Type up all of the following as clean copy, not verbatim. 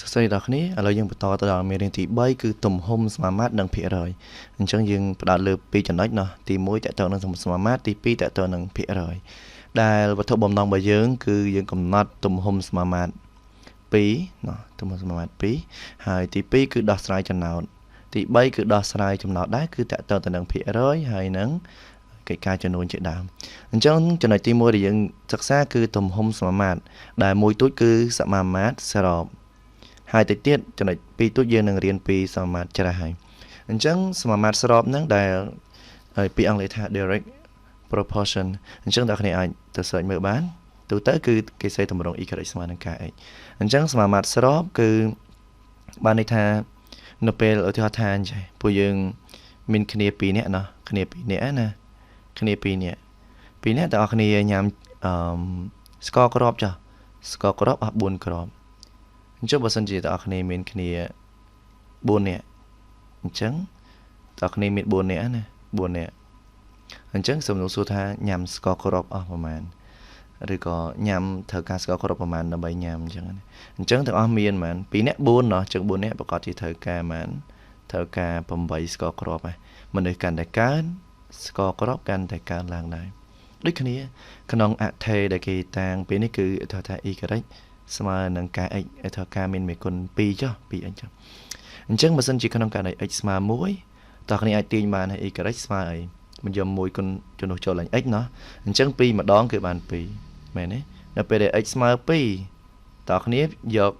Sơ đó này, ở đâyបន្តទៅដល់មេរៀនទី3គឺទំហំសមាមាត្រនិងភាគរយអញ្ចឹងយើងផ្ដោតលើពីរចំណុចណោះទី1តកតទៅនឹងសមាមាត្រទី2តកតទៅនឹងភាគរយដែលវត្ថុបំណងរបស់យើងគឺយើងកំណត់ទំហំសមាមាត្រ2ណោះទំហំសមាមាត្រ2ហើយទី2គឺដោះស្រាយចំណោទទី3គឺដោះស្រាយចំណោទដែរគឺតកតទៅនឹងភាគរយហើយនឹងកិច្ចការចំនួនជាដើមអញ្ចឹងចំណុចទី1ដែលយើងសិក្សាគឺទំហំសមាមាត្រដែលមួយទូចគឺសមាមាត្រសរុបហើយទៅទៀតចំណុចពីរទូចយើងនឹងរៀនពីសមាមាត្រច្រាស់ហើយអញ្ចឹងសមាមាត្រស្របហ្នឹងដែលពីអង់គ្លេសថា direct proportion អញ្ចឹងអ្នកគ្នាអាចទៅ search មើលបានទូទៅគឺគេសេទម្រង់ y ស្មើនឹង kx អញ្ចឹងសមាមាត្រស្របគឺបានន័យថានៅពេលឧទាហរណ៍ថាអញ្ចឹងពួកយើងមានគ្នា2នាក់ណោះគ្នា2នាក់ណាគ្នា2នាក់2នាក់ទាំងអស់គ្នាញ៉ាំស្ករគ្រាប់ចុះស្ករគ្រាប់អស់4គ្រាប់អញ្ចឹងបើសិនជាទាំងអស់គ្នាមានគ្នា4នាក់អញ្ចឹងទាំងអស់គ្នាមាន4នាក់ណា4នាក់អញ្ចឹងសំណួរសួរថាញ៉ាំស្ករគ្រាប់អស់ប្រមាណឬក៏ញ៉ាំត្រូវការស្ករគ្រាប់ប្រមាណដើម្បីញ៉ាំអញ្ចឹងទាំងអស់មានប្រហែល2នាក់4ណោះអញ្ចឹង4នាក់ប្រកាសជាត្រូវការប្រហែលត្រូវការ8ស្ករគ្រាប់ហ្នឹងមនុស្សកាន់តែកើនស្ករគ្រាប់កាន់តែកើនឡើងដែរដូចគ្នាក្នុងអថេដែលគេតាំងពេលនេះគឺថា y ស្មើនឹងការ x ឲ្យថាការមានមេគុណ2ចុះ 2x ចុះអញ្ចឹងបើសិនជាក្នុងករណី x ស្មើ1តើគ្នាអាចទាញបានឲ្យ y ស្មើអីមិនយក1គុណចំនួនចូលឡើង x ណោះអញ្ចឹង2ម្ដងគឺបាន2មែនទេដល់ពេលដែល x ស្មើ2តើគ្នាយក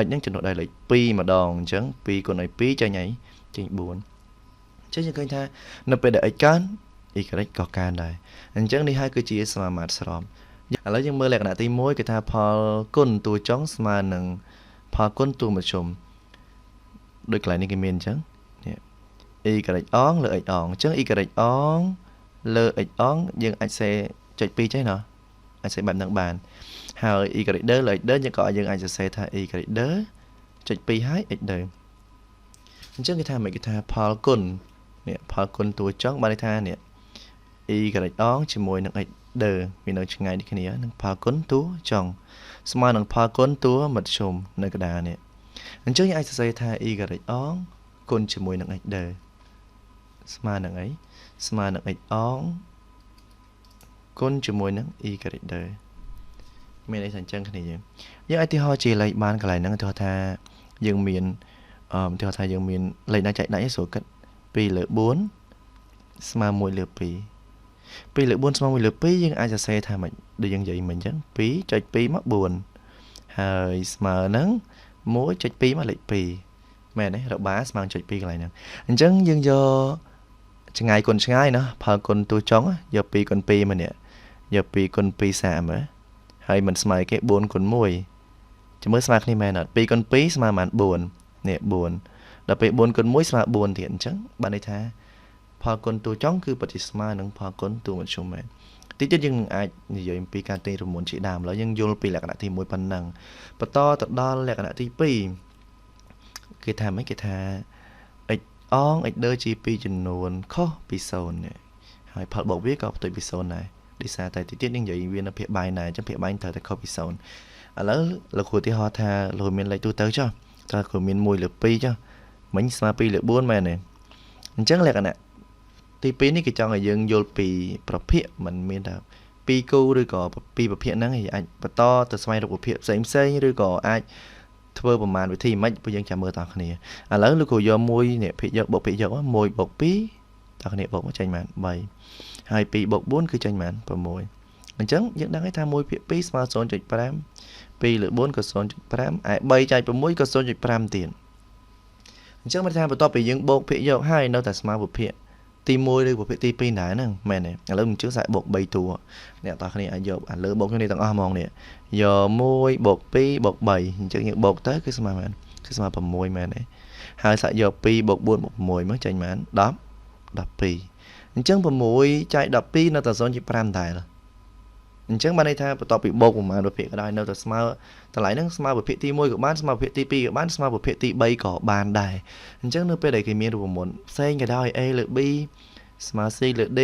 x ហ្នឹងចំនួនដែរលេខ2ម្ដងអញ្ចឹង2គុណឲ្យ2ចេញអីចេញ4អញ្ចឹងយើងឃើញថានៅពេលដែល x កើន y ក៏កើនដែរអញ្ចឹងនេះហើយគឺជាសមាមាត្រស្របឥឡូវយើងមើលលក្ខណៈទី1គឺថាផលគុណតួចុងស្មើនឹងផលគុណតួមធ្យមដូចកន្លែងនេះគេមានអញ្ចឹងនេះ y អងលើ x អងអញ្ចឹង y អងលើ x អងយើងអាចសេចុច2ចេះណោះអាចសេបែបហ្នឹងបានហើយ y ដឺលើ x ដឺយើងអាចសរសេរថា y ដឺចុច2ហើយ x ដឺអញ្ចឹងគេថាមិនគេថាផលគុណនេះផលគុណតួចុងបានន័យថានេះ y អងជាមួយនឹង x ដឺមាននៅឆ្ងាយដូចគ្នានឹងផលគុណតួចុងស្មើនឹងផលគុណតួមធ្យមនៅកណ្ដាលនេះអញ្ចឹងយើងអាចសរសេរថា y អងគុណជាមួយនឹង x ដឺស្មើនឹងអីស្មើនឹង x អងគុណជាមួយនឹង y ដឺមានអីថាអញ្ចឹងគ្នាយើងឧទាហរណ៍ជាលេខបានកន្លែងហ្នឹងឧទាហរណ៍ថាយើងមានឧទាហរណ៍ថាយើងមានលេខណាចែកដាច់ឯងស្រួលគិត2លើ4ស្មើ1លើ2 2លើ4ស្មើ1លើ2យើងអាចសរសេរថាម៉េចដូចយើងនិយាយមិញអញ្ចឹង 2.2 មក4ហើយស្មើនឹង1.2 មកលេខ2មែនទេរបាស្មើនឹង0.2កន្លែងហ្នឹងអញ្ចឹងយើងយកឆ្ងាយគុណឆ្ងាយណាផលគុណតួចុងយក2គុណ2មកនេះយក2គុណ2 30ហើយមិនស្មើគេ4គុណ1ចាំមើលស្មើគ្នាមែនអត់2គុណ2ស្មើប៉ុន្មាន4នេះ4ដល់ពេល4គុណ1ស្មើ4ទៀតអញ្ចឹងបានន័យថាផលគុណតួចុងគឺពិតជាស្មើនឹងផលគុណតួមធ្យមមែនតិចទៀតយើងនឹងអាចនិយាយអំពីការទាញរង្វង់ជាដើមឥឡូវយើងយល់ពីលក្ខណៈទី1ប៉ុណ្ណឹងបន្តទៅដល់លក្ខណៈទី2គេថាម៉េចគេថា x អង x ដឺជា2ចំនួនខុសពី0នេះហើយផលបូកវាក៏ផ្ទុយពី0ដែរដោយសារតែតិចទៀតយើងនិយាយវានៅភាគបែនដែរអញ្ចឹងភាគបែនត្រូវតែខុសពី0ឥឡូវលោកគ្រូឧទាហរណ៍ថាលោកមានលេខទូទៅចុះតើគ្រូមាន1លើ2ចុះមិញស្មើ2លើ4មែនទេអញ្ចឹងលក្ខណៈទី2នេះគេចង់ឲ្យយើងយល់ពីប្រភេទមិនមានថា2គូឬក៏2ប្រភេទហ្នឹងអាចបន្តទៅស្វែងរកប្រភេទផ្សេងឬក៏អាចធ្វើប្រមាណវិធីមិនពួកយើងចាំមើលតោះគ្នាឥឡូវលោកគ្រូយក1នេះភាគយកបូកភាគយក1បូក2តោះគ្នាបូកមកចេញបាន3ហើយ2បូក4គឺចេញបាន6អញ្ចឹងយើងដឹងហើយថា1ភាគ2ស្មើ 0.5 2លើ4ក៏ 0.5 3ចែក6ក៏ 0.5 ទៀតអញ្ចឹងមិនថាបន្ទាប់ពីយើងបូកភាគយកហើយនៅតែស្មើប្រភេទទី1ឬប្រភេទទី2ដែរហ្នឹងមែនទេឥឡូវយើងជឿសាក់បូក3តួអ្នកតោះគ្នាអាចយកលើបូកគ្នាទាំងអស់ហ្មងនេះយក1បូក2បូក3អញ្ចឹងយើងបូកទៅគឺស្មើមែនគឺស្មើ6មែនទេហើយសាក់យក2បូក4បូក6មកចេញបាន10 12អញ្ចឹង6ចែក12នៅតែ 0.5 ដែរអញ្ចឹងបានន័យថាបន្ទាប់ពីបូកប្រមាណប្រភេទក៏ដោយនៅតែស្មើតម្លៃហ្នឹងស្មើប្រភេទទី1ក៏បានស្មើប្រភេទទី2ក៏បានស្មើប្រភេទទី3ក៏បានដែរអញ្ចឹងនៅពេលដែលគេមានរូបមន្តផ្សេងក៏ដោយ a លើ b ស្មើ c លើ d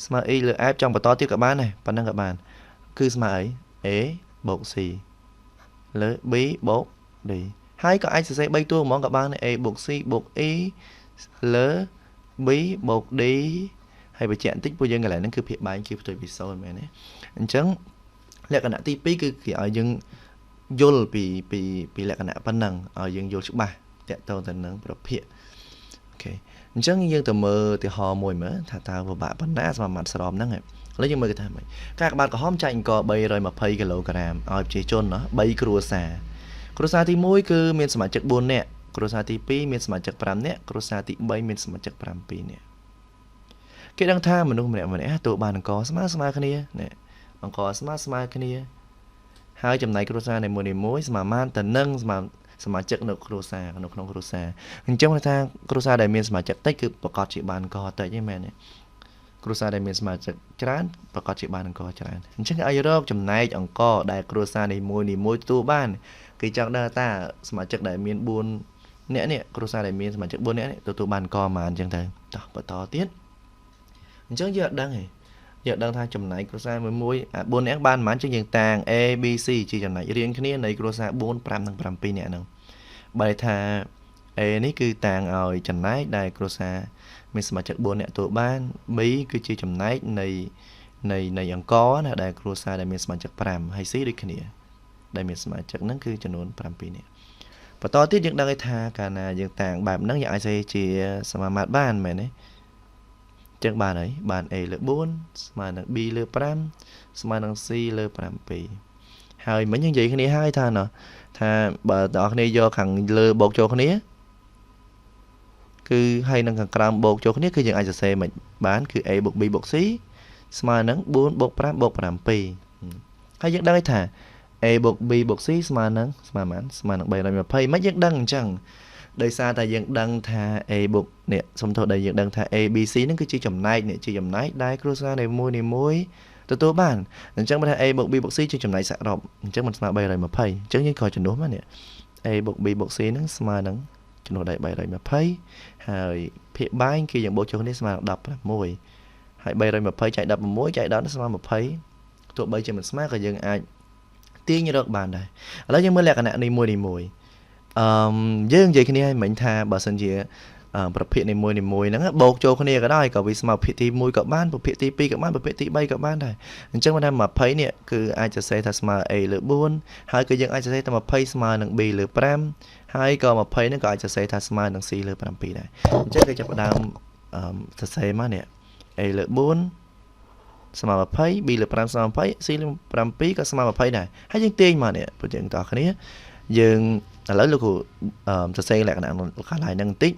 ស្មើ e លើ f ចង់បន្តទៀតក៏បានដែរប៉ុណ្ណឹងក៏បានគឺស្មើអី a បូក c លើ b បូក D ហើយក៏អាចសរសេរ3តួហ្មងក៏បាន A បូក C បូក E លើ B បូក D ហើយបញ្ជាក់បន្តិចពួកយើងកន្លែងហ្នឹងគឺភាគបែងគឺផ្ទុយពី0មែនទេអញ្ចឹងលក្ខណៈទី2គឺគេឲ្យយើងយល់ពីលក្ខណៈប៉ុណ្ណឹងឲ្យយើងយល់ច្បាស់តាក់ទងទៅនឹងប្រភេទអូខេអញ្ចឹងយើងទៅមើលឧទាហរណ៍មួយមើលថាតើពិបាកប៉ុណ្ណាសម្រាប់ម៉ាត់ស្រោមហ្នឹងឥឡូវយើងមើលគេថាម៉េចកាកបាទក្រហមចែកអង្គ320គីឡូក្រាមឲ្យប្រជាជនណា3គ្រួសារទី1គឺមានសមាជិក4នាក់គ្រួសារទី2មានសមាជិក5នាក់គ្រួសារទី3មានសមាជិក7នាក់គេដឹងថាមនុស្សម្នាក់ទទួលបានអង្គស្មើគ្នានេះអង្គស្មើគ្នាហើយចំណែកគ្រួសារនីមួយស្មើបានទៅនឹងសមាជិកនៅគ្រួសារនៅក្នុងគ្រួសារអញ្ចឹងថាគ្រួសារដែលមានសមាជិកតិចគឺប្រកាសជាបានអង្គតិចទេមែនទេគ្រួសារដែលមានសមាជិកច្រើនប្រកាសជាបានអង្គច្រើនអញ្ចឹងឲ្យរកចំណែកអង្គដែលគ្រួសារនីមួយទទួលបានគេចង់ដឹងថាសមាជិកដែលមាន4នាក់នេះគ្រួសារដែលមានសមាជិក4នាក់នេះទទួលបានអង្គប៉ុន្មានអញ្ចឹងទៅតោះបន្តទៀតអញ្ចឹងយើងអត់ដឹងទេយើងដឹងថាចំណែកគ្រួសារមួយ4នាក់បានប៉ុន្មានចឹងយើងតាំង A B C ជាចំណែករៀងគ្នានៃគ្រួសារ4 5និង7នាក់ហ្នឹងបើថា A នេះគឺតាំងឲ្យចំណែកដែលគ្រួសារមានសមាជិក4នាក់ទទួលបាន B គឺជាចំណែកនៃអង្គណាដែលគ្រួសារដែលមានសមាជិក5ហើយ C ដូចគ្នាដែលមានសមាជិកហ្នឹងគឺចំនួន7នាក់បន្តទៀតយើងដឹងថាកាលណាយើងតាំងបែបហ្នឹងយើងអាចសេជាសមាមាត្របានមែនទេចឹងបានហើយបាន A លើ4ស្មើនឹង B លើ5ស្មើនឹង C លើ7ហើយមិញយើងនិយាយគ្នាហើយថាណោះថាបើបងប្អូនយកខាងលើបូកចូលគ្នាគឺហើយនឹងខាងក្រោមបូកចូលគ្នាគឺយើងអាចសរសេរមិនបានគឺ A បូក B បូក C ស្មើនឹង4បូក5បូក7ហើយយើងដឹងថា A បូក B បូក C ស្មើនឹង320មិនយើងដឹងអញ្ចឹងដោយសារតែយើងដឹងថា A បូកនេះសុំទោសដែលយើងដឹងថា A B C ហ្នឹងគឺជាចំណែកនេះជាចំណែកដែលគ្រួសារនីមួយទទួលបានអញ្ចឹងបើថា A បូក B បូក C ជាចំណែកសរុបអញ្ចឹងมันស្មើ320អញ្ចឹងយើងក៏ចំនួនមកនេះ A បូក B បូក C ហ្នឹងស្មើនឹងចំនួន320ហើយភាគបែងគឺយើងបូកចូលគ្នាស្មើនឹង16ហើយ320ចែក16ចែក10ស្មើ20ទោះបីជាមិនស្មើក៏យើងអាចទាញរកបានដែរឥឡូវយើងមើលលក្ខណៈនីមួយយើងនិយាយគ្នាឲ្យមិញថាបើសិនជាប្រភេទនីមួយហ្នឹងបូកចូលគ្នាក៏ដោយក៏វាស្មើប្រភេទទី1ក៏បានប្រភេទទី2ក៏បានប្រភេទទី3ក៏បានដែរអញ្ចឹងបើថា20នេះគឺអាចសរសេរថាស្មើ A លើ4ហើយក៏យើងអាចសរសេរថា20ស្មើនឹង B លើ5ហើយក៏20នេះក៏អាចសរសេរថាស្មើនឹង C លើ7ដែរអញ្ចឹងគេចាប់ផ្ដើមសរសេរមកនេះ A លើ4ស្មើ20 B លើ5ស្មើ20 C លើ7ក៏ស្មើ20ដែរហើយយើងទាញមកនេះពួកយើងតោះគ្នាយើងឥឡូវលោកគ្រូសរសេរលក្ខណៈខាងឡាយហ្នឹងបន្តិច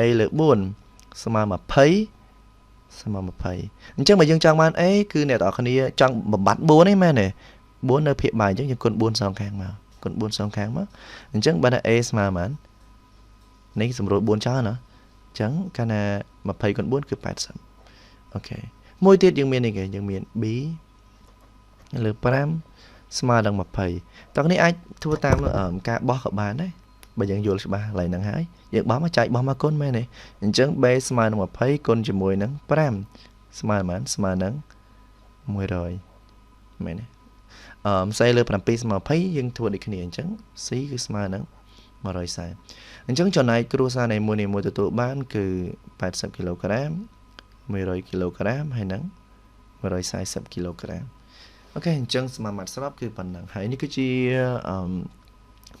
A លើ4ស្មើ20ស្មើ20អញ្ចឹងបើយើងចង់បាន A គឺអ្នកទាំងអស់គ្នាចង់បំបត្តិ4ហ្នឹងមែនទេ4នៅភាគបាយអញ្ចឹងយើងគុណ4សងខាងមកគុណ4សងខាងមកអញ្ចឹងបើថា A ស្មើប៉ុន្មាននេះសម្រួល4ចោលណាអញ្ចឹងកាលណា20គុណ4គឺ80អូខេមួយទៀតយើងមាននេះគេយើងមាន B លើ5ស្មើនឹង20តោះនេះអាចធ្វើតាមការបោះក៏បានដែរបើយើងយល់ច្បាស់ឡើយហ្នឹងហើយយើងបោះមកចែកបោះមកគុណមែនទេអញ្ចឹង B ស្មើនឹង20គុណជាមួយនឹង5ស្មើប៉ុន្មានស្មើនឹង100មែនទេC លើ7ស្មើ20យើងធ្វើដូចគ្នាអញ្ចឹង C គឺស្មើនឹង140អញ្ចឹងចំណែកគ្រួសារនៃមួយទទួលបានគឺ80គីឡូក្រាម100គីឡូក្រាមហើយនឹង140គីឡូក្រាមអូខេអញ្ចឹងសមាមាត្រស្របគឺប៉ុណ្ណឹងហើយនេះគឺជា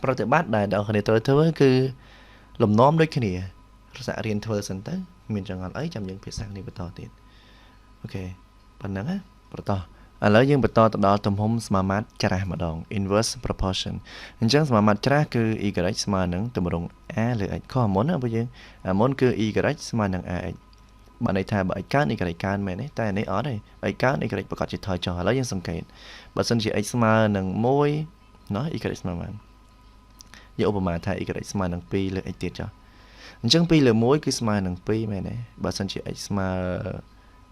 ប្រតិបត្តិដែលអ្នកនរត្រូវធ្វើគឺលំនាំដូចគ្នាសាករៀនធ្វើសិនទៅមានចង្អុលអីចាំយើងភាសាគ្នាបន្តទៀតអូខេប៉ុណ្ណឹងណាបន្តឥឡូវយើងបន្តទៅដល់ទំហំសមាមាត្រច្រាស់ម្ដង inverse proportion អញ្ចឹងសមាមាត្រច្រាស់គឺ y ស្មើនឹងទម្រង់ a លើ x ខុសមុនណាបើយើងមុនគឺ y ស្មើនឹង ax បានន័យថាបើ x កើន y កើនមែនទេតែនេះអត់ទេ x កើន y ប្រកាសជាថយចុះឥឡូវយើងសង្កេតបើសិនជា x ស្មើនឹង1ណោះ y ស្មើបានយកឧបមាថា y ស្មើនឹង2លើ x ទៀតចុះអញ្ចឹង2លើ1គឺស្មើនឹង2មែនទេបើសិនជា x ស្មើ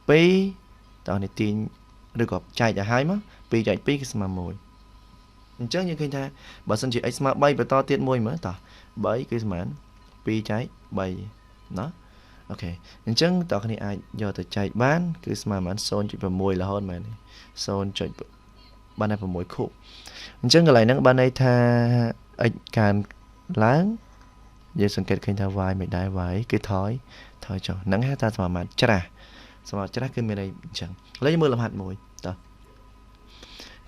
2តោះនេះទាញឬក៏ចែកឲ្យហើយមក2ចែក2គឺស្មើ1អញ្ចឹងយើងឃើញថាបើសិនជា x ស្មើ3បន្តទៀត1មើលតោះ3គឺស្មើ2ចែក3ណោះអូខេអញ្ចឹងតើគ្នាអាចយកទៅចែកបានគឺស្មើប៉ុន្មាន 0.6 រហូតមែនទេ 0. បានតែ6ខូបអញ្ចឹងកន្លែងហ្នឹងបានន័យថា x កើន ឡើងយើងសង្កេតឃើញថា y មិនដែរ y គឺថយចុះហ្នឹងហៅថាសមាមាត្រច្រាស់គឺមានន័យអញ្ចឹងឥឡូវយើងមើលលំហាត់មួយតោះ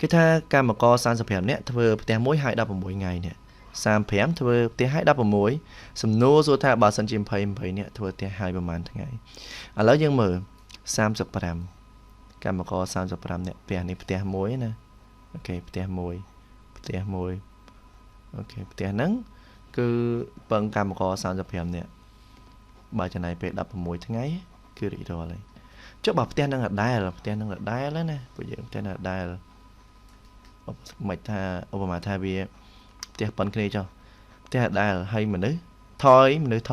គេថាកម្មករ35នាក់ធ្វើផ្ទះមួយហើយ16ថ្ងៃនេះ35ធ្វើផ្ទះហើយ16សំណួរសួរថាបើសិនជា28នាក់ធ្វើផ្ទះហើយប្រហែលថ្ងៃឥឡូវយើងមើល35កម្មករ35នាក់ផ្ទះនេះផ្ទះមួយណាអូខេផ្ទះមួយអូខេផ្ទះហ្នឹងគឺពឹងកម្មករ35នាក់បើចំណាយពេល16ថ្ងៃគឺរីករាល់ហើយចុះបើផ្ទះនឹងដដែលណាពួកយើងផ្ទះនឹងដដែលមិនថាឧបមាថាវាផ្ទះប៉ុនគ្នាចុះផ្ទះដដែលហើយមនុស្សថ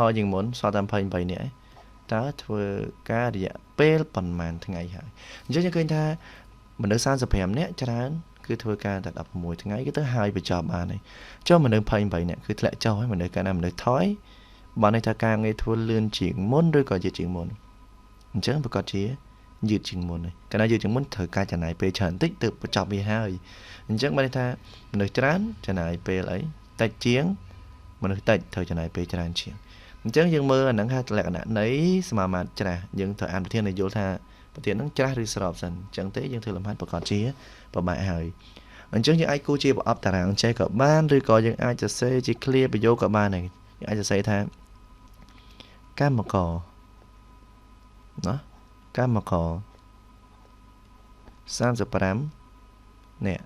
យជាងមុនសល់តែ28នាក់តើធ្វើការរយៈពេលប៉ុន្មានថ្ងៃហើយអញ្ចឹងយើងឃើញថាមនុស្ស35នាក់ច្រើនគឺធ្វើការតែ16ថ្ងៃគឺទៅហើយបញ្ចប់បានហើយចុះមនុស្ស28នាក់គឺធ្លាក់ចុះហើយមនុស្សកាលណាមនុស្សថយបានន័យថាការងារធ្វើលឿនជាងមុនឬក៏យឺតជាងមុនអញ្ចឹងប្រកាសជាយឺតជាងមុនហើយកាលណាយឺតជាងមុនត្រូវការចំណាយពេលច្រើនតិចទើបបញ្ចប់វាហើយអញ្ចឹងបានន័យថាមនុស្សច្រើនចំណាយពេលអីតិចជាងមនុស្សតិចត្រូវចំណាយពេលច្រើនជាងអញ្ចឹងយើងមើលអាហ្នឹងថាលក្ខណៈនៃសមាមាត្រច្រាស់យើងត្រូវអានប្រធានឲ្យយល់ថាប្រធានហ្នឹងច្រាស់ឬស្របសិនអញ្ចឹងទេយើងធ្វើលំហាត់ប្រកាសជាប្របាក់ហើយអញ្ចឹងយើងអាចគូជាប្រអប់តារាងចេះក៏បានឬក៏យើងអាចសរសេរជា clear ប្រយោគក៏បានដែរយើងអាចសរសេរថាកម្មករ35នាក់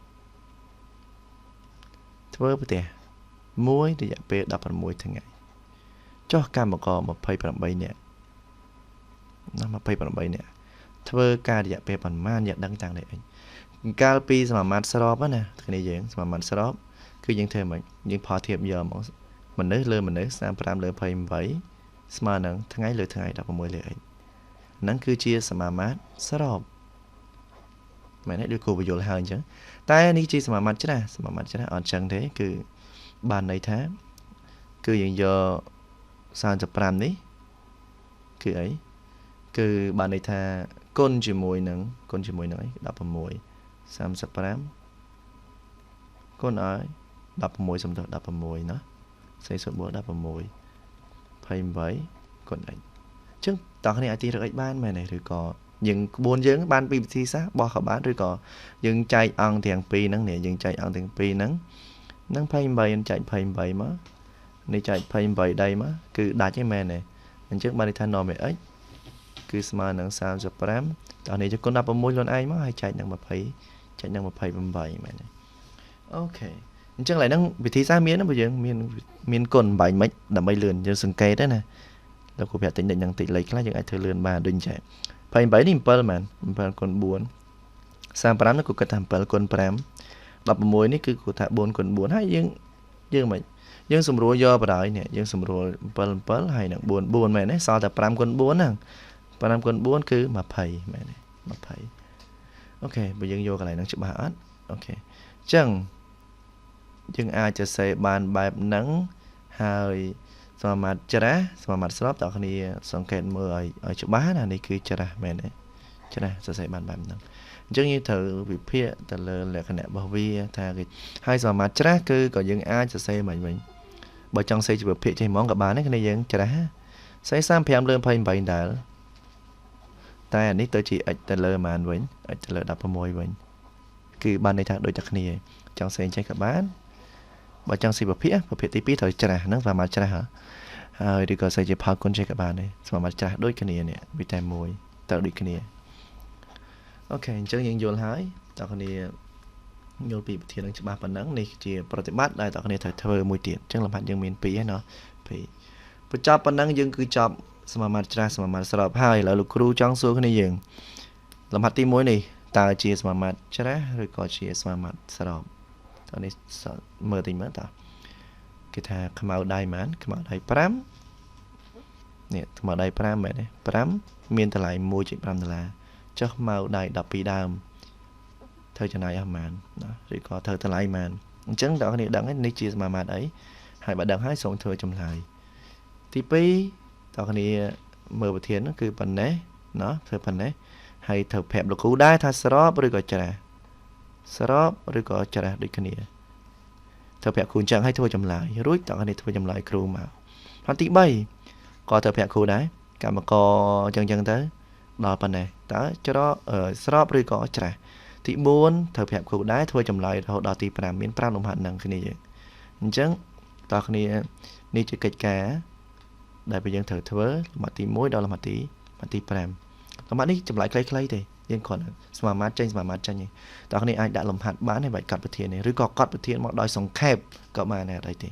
ធ្វើផ្ទះមួយរយៈពេល16ថ្ងៃចុះកម្មករ28នាក់ធ្វើការរយៈពេលប៉ុន្មានយកដឹងតាំងនេះអីកាលពីសមាមាត្រស្របណាគ្នាយើងសមាមាត្រស្របគឺយើងធ្វើមិនយើងផលធៀបយកមកមនុស្សលើមនុស្ស35លើ28ស្មើនឹងថ្ងៃលើថ្ងៃ16លើអីហ្នឹងគឺជាសមាមាត្រស្របមែនទេដូចគូបញ្យល់ហើយអញ្ចឹងតែនេះជាសមាមាត្រច្រាស់អត់ចឹងទេគឺបានន័យថាគឺយើងយក35នេះគឺអីគឺបានន័យថាគុណជាមួយនឹងអី16 35គុណឲ្យ16សំដៅ16ណាសេសុបួរ16 28គុណ x អញ្ចឹងតើគ្នាអាចទីរក x បានមែនទេឬក៏យើងក្បួនយើងបានពីវិធីសាស្ត្របោះក៏បានឬក៏យើងចែកអង្គទាំងពីរហ្នឹងនេះយើងចែកអង្គទាំងពីរហ្នឹងនឹង28ចែក28មកនេះចែក28ដៃមកគឺដាច់ឯមែនទេអញ្ចឹងបានន័យថា norm x គឺស្មើនឹង35តោះនេះជគុណ16ខ្លួនឯងមកហើយចែកនឹង20ចែកនឹង28មែនទេអូខេអញ្ចឹងឡើយហ្នឹងវិធីសាស្ត្រមានណាបើយើងមានគុណបាញ់មិនដើម្បីលឿនយើងសង្កេតណាលោកគ្រូប្រាប់តិចនឹងតិចលេខខ្លះយើងអាចធ្វើលឿនបានដូចចែក28នេះ7មែន7គុណ4 35នេះគូគិតថា7គុណ5 16នេះគឺគូថា4គុណ4ហើយយើងមិនយើងសម្រួលយកបដ ாய் នេះយើងសម្រួល7ហើយនឹង4មែនទេសល់តែ5គុណ4ហ្នឹង5គុណ4គឺ20មែនទេ20អូខេបើយើងយកកន្លែងហ្នឹងច្បាស់អត់អូខេអញ្ចឹងយើងអាចសរសេរបានបែបហ្នឹងហើយសមាមាត្រច្រាស់សមាមាត្រស្របតើគ្នាសង្កេតមើលឲ្យច្បាស់ណានេះគឺច្រាស់មែនទេច្រាស់សរសេរបានបែបហ្នឹងអញ្ចឹងយើងត្រូវវិភាគទៅលើលក្ខណៈរបស់វាថាគេហើយសមាមាត្រច្រាស់គឺក៏យើងអាចសរសេរវិញបើចង់សេជាវិភាគចេះហ្មងក៏បានដែរគ្នាយើងច្រាស់សេ35លើ28ដែរតែអានេះទៅជា x ទៅលើប៉ុន្មានវិញ x ទៅលើ16វិញគឺបានន័យថាដូចតែគ្នាចង់សេចេះក៏បានបើចង់សេវិភាគទី2ត្រូវច្រាស់ហ្នឹងសមាមាត្រច្រាស់ហើយឬក៏សេជាផលគុណចេះក៏បានដែរសមាមាត្រច្រាស់ដូចគ្នានេះវាតែមួយត្រូវដូចគ្នាអូខេអញ្ចឹងយើងយល់ហើយតើគ្នាយល់ពីវិធាននឹងច្បាស់ប៉ុណ្ណឹងនេះជាប្រតិបត្តិដែលតើគ្នាត្រូវធ្វើមួយទៀតអញ្ចឹងលំហាត់យើងមាន2ហើយណោះ2បញ្ចប់ប៉ុណ្ណឹងយើងគឺចប់សមាមាត្រច្រាស់សមាមាត្រស្របហើយឥឡូវលោកគ្រូចង់សួរគ្នាយើងលំហាត់ទី1នេះតើជាសមាមាត្រច្រាស់ឬក៏ជាសមាមាត្រស្របតើនេះមើលតិចមើលតើគេថាខ្មៅដៃប៉ុន្មានខ្មៅដៃ5នេះខ្មៅដៃ5មែនទេ5មានតម្លៃ $1.5 ចុះខ្មៅដៃ12ដើមត្រូវចំណាយអស់ប៉ុន្មានណាឬក៏ត្រូវតម្លៃប៉ុន្មានអញ្ចឹងតើគ្នាដឹងនេះជាសមាមាត្រអីហើយបើដឹងហើយសូមធ្វើចម្លើយទី2តើគ្នាមើលប្រធានគឺប៉ុណ្ណេះណាធ្វើប៉ុណ្ណេះហើយត្រូវប្រាប់លោកគ្រូដែរថាស្របឬក៏ច្រាស់ស្របឬក៏ច្រាស់ដូចគ្នា ធ្វើប្រាក់គ្រូអញ្ចឹងឲ្យធ្វើចម្លើយរួចតើអ្នកធ្វើចម្លើយគ្រូមកហើយទី3ក៏ធ្វើប្រាក់គ្រូដែរកម្មករអញ្ចឹងទៅដល់ប៉ុណ្ណេះតើច្រកស្របឬក៏ច្រាស់ទី4ធ្វើប្រាក់គ្រូដែរធ្វើចម្លើយរហូតដល់ទី5មាន5លំហាត់នឹងគ្នាយើងអញ្ចឹងតើគ្នានេះជាកិច្ចការដែលយើងត្រូវធ្វើលំហាត់ទី1ដល់លំហាត់ទី5លំហាត់នេះចម្លើយខ្លីៗទេយើងគ្រាន់តែសមាមាត្រចេញសមាមាត្រចេញទេតើគ្នាអាចដាក់លំហាត់បានហើយបាច់កាត់ប្រធានទេឬក៏កត់ប្រធានមកដោយសង្ខេបក៏បានដែរអត់អីទេ